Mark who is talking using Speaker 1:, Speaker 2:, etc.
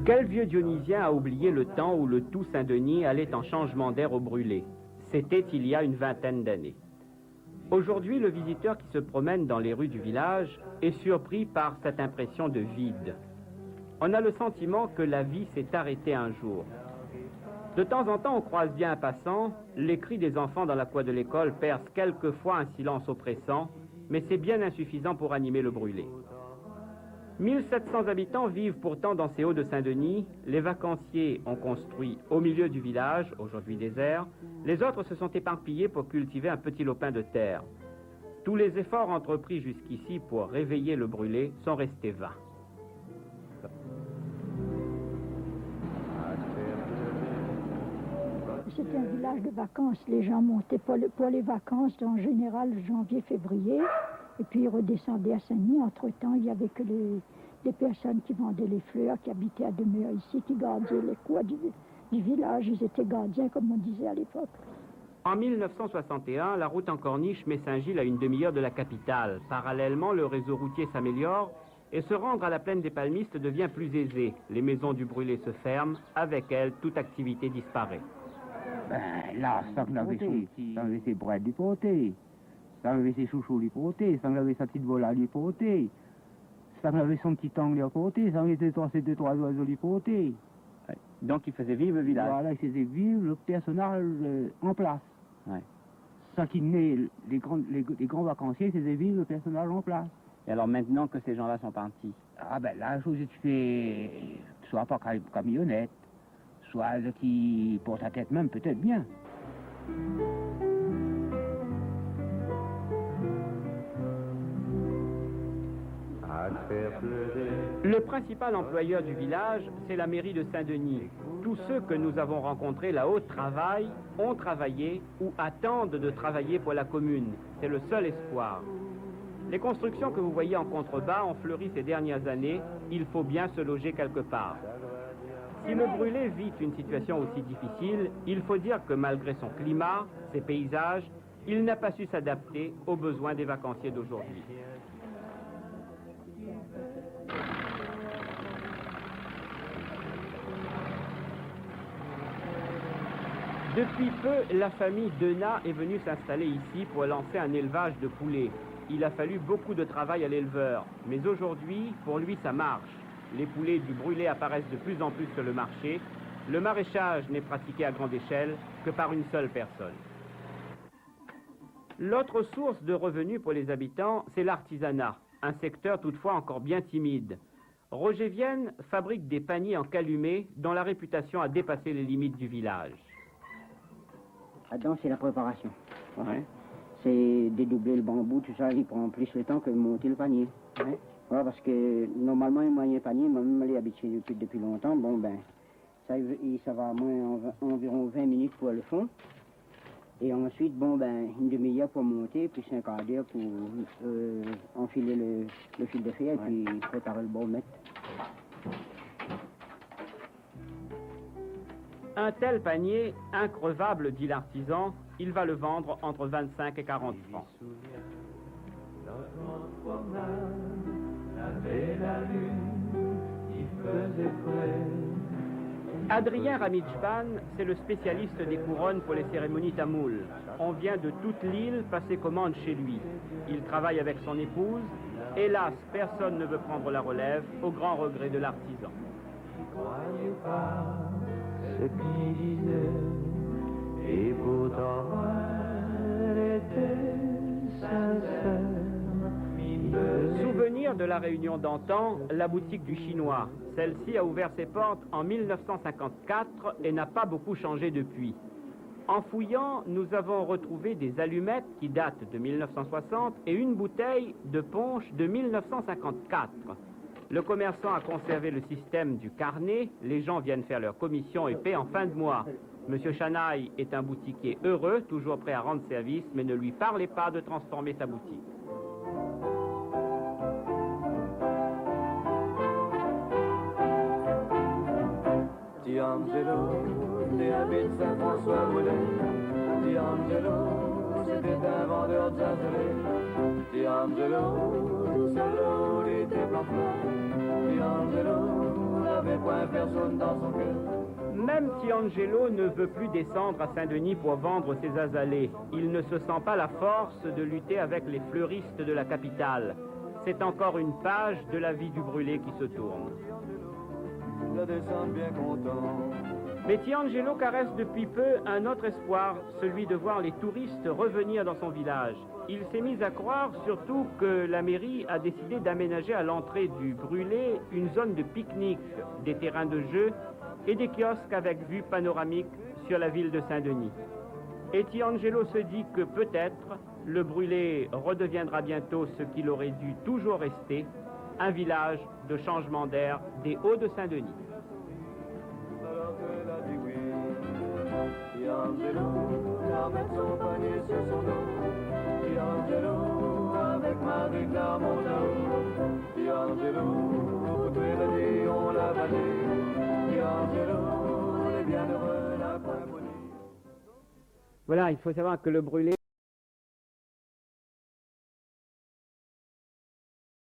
Speaker 1: Quel vieux Dionysien a oublié le temps où le tout Saint-Denis allait en changement d'air au brûlé? C'était il y a une vingtaine d'années. Aujourd'hui, le visiteur qui se promène dans les rues du village est surpris par cette impression de vide. On a le sentiment que la vie s'est arrêtée un jour. De temps en temps, on croise bien un passant, les cris des enfants dans la cour de l'école percent quelquefois un silence oppressant, mais c'est bien insuffisant pour animer le brûlé. 1700 habitants vivent pourtant dans ces hauts de Saint-Denis. Les vacanciers ont construit au milieu du village, aujourd'hui désert. Les autres se sont éparpillés pour cultiver un petit lopin de terre. Tous les efforts entrepris jusqu'ici pour réveiller le brûlé sont restés vains.
Speaker 2: C'était un village de vacances. Les gens montaient pour les vacances, en général, janvier-février. Et puis ils redescendaient à Saint-Denis. Entre-temps, il n'y avait que les personnes qui vendaient les fleurs, qui habitaient à demeure ici, qui gardaient les coins du village. Ils étaient gardiens, comme on disait à l'époque.
Speaker 1: En 1961, la route en corniche met Saint-Gilles à une demi-heure de la capitale. Parallèlement, le réseau routier s'améliore et se rendre à la plaine des Palmistes devient plus aisé. Les maisons du brûlé se ferment. Avec elles, toute activité disparaît.
Speaker 3: Ben là, ça avait ses bras du porté, ça avait ses chouchous du porté, ça avait sa petite volaille du porté, ça avait son petit angle du porté, ça avait ses deux, trois oiseaux du porté.
Speaker 4: Donc il faisait vivre le village.
Speaker 3: Voilà, il faisait vivre le personnage en place.
Speaker 4: Ouais.
Speaker 3: Ça qui naît, les grands vacanciers faisaient vivre le personnage en place.
Speaker 4: Et alors maintenant que ces gens-là sont partis?
Speaker 3: Ah ben là, je tu fais soit par camionnette, soit qui, pour ta tête même, peut-être bien.
Speaker 1: Le principal employeur du village, c'est la mairie de Saint-Denis. Tous ceux que nous avons rencontrés là-haut travaillent, ont travaillé ou attendent de travailler pour la commune. C'est le seul espoir. Les constructions que vous voyez en contrebas ont fleuri ces dernières années. Il faut bien se loger quelque part. Si le brûlé vit une situation aussi difficile, il faut dire que malgré son climat, ses paysages, il n'a pas su s'adapter aux besoins des vacanciers d'aujourd'hui. Depuis peu, la famille Denat est venue s'installer ici pour lancer un élevage de poulets. Il a fallu beaucoup de travail à l'éleveur, mais aujourd'hui, pour lui, ça marche. Les poulets du brûlé apparaissent de plus en plus sur le marché. Le maraîchage n'est pratiqué à grande échelle que par une seule personne. L'autre source de revenus pour les habitants, c'est l'artisanat, un secteur toutefois encore bien timide. Roger Vienne fabrique des paniers en calumet dont la réputation a dépassé les limites du village.
Speaker 3: Là-dedans, c'est la préparation. Ouais. C'est dédoubler le bambou, tout ça, il prend plus le temps que monter le panier. Ouais. Voilà, parce que normalement, un moyen panier, moi-même, je l'ai habitué depuis longtemps. Bon, ben, ça va à environ 20 minutes pour le fond. Et ensuite, bon, ben, une demi-heure pour monter, puis 5 quarts d'heure pour enfiler le fil de fer et puis préparer le boromètre.
Speaker 1: Un tel panier, increvable, dit l'artisan, il va le vendre entre 25 et 40 francs. Adrien Ramidjban, c'est le spécialiste des couronnes pour les cérémonies tamoules. On vient de toute l'île passer commande chez lui. Il travaille avec son épouse. Hélas, personne ne veut prendre la relève, au grand regret de l'artisan.
Speaker 5: Croyez pas ce qu'il disait, et pourtant elle était sincère.
Speaker 1: Souvenir de la réunion d'antan, la boutique du Chinois. Celle-ci a ouvert ses portes en 1954 et n'a pas beaucoup changé depuis. En fouillant, nous avons retrouvé des allumettes qui datent de 1960 et une bouteille de punch de 1954. Le commerçant a conservé le système du carnet. Les gens viennent faire leur commission et paient en fin de mois. Monsieur Chanaille est un boutiquier heureux, toujours prêt à rendre service, mais ne lui parlez pas de transformer sa boutique.
Speaker 5: D'Angelo, né à Ville Saint-François-Brûlé. D'Angelo, c'était un vendeur d'azolé. D'Angelo, solo il était blanc. D'Angelo, point personne dans son cœur.
Speaker 1: Même si Angelo ne veut plus descendre à Saint-Denis pour vendre ses azalées, il ne se sent pas la force de lutter avec les fleuristes de la capitale. C'est encore une page de la vie du brûlé qui se tourne.
Speaker 5: La descente bien content.
Speaker 1: Mais Tiangelo caresse depuis peu un autre espoir, celui de voir les touristes revenir dans son village. Il s'est mis à croire surtout que la mairie a décidé d'aménager à l'entrée du brûlé une zone de pique-nique, des terrains de jeu et des kiosques avec vue panoramique sur la ville de Saint-Denis. Et Tiangelo se dit que peut-être le brûlé redeviendra bientôt ce qu'il aurait dû toujours rester, un village de changement d'air des Hauts de Saint-Denis.
Speaker 5: Alors qu'elle a dit oui, Tiangelo va mettre son panier sur son dos. Tiangelo avec Marie Clermont-Tao. Tiangelo, pour tuer le nid, on l'a vanné. Tiangelo, les bienheureux, la point bonnie.
Speaker 1: Voilà, il faut savoir que le brûlé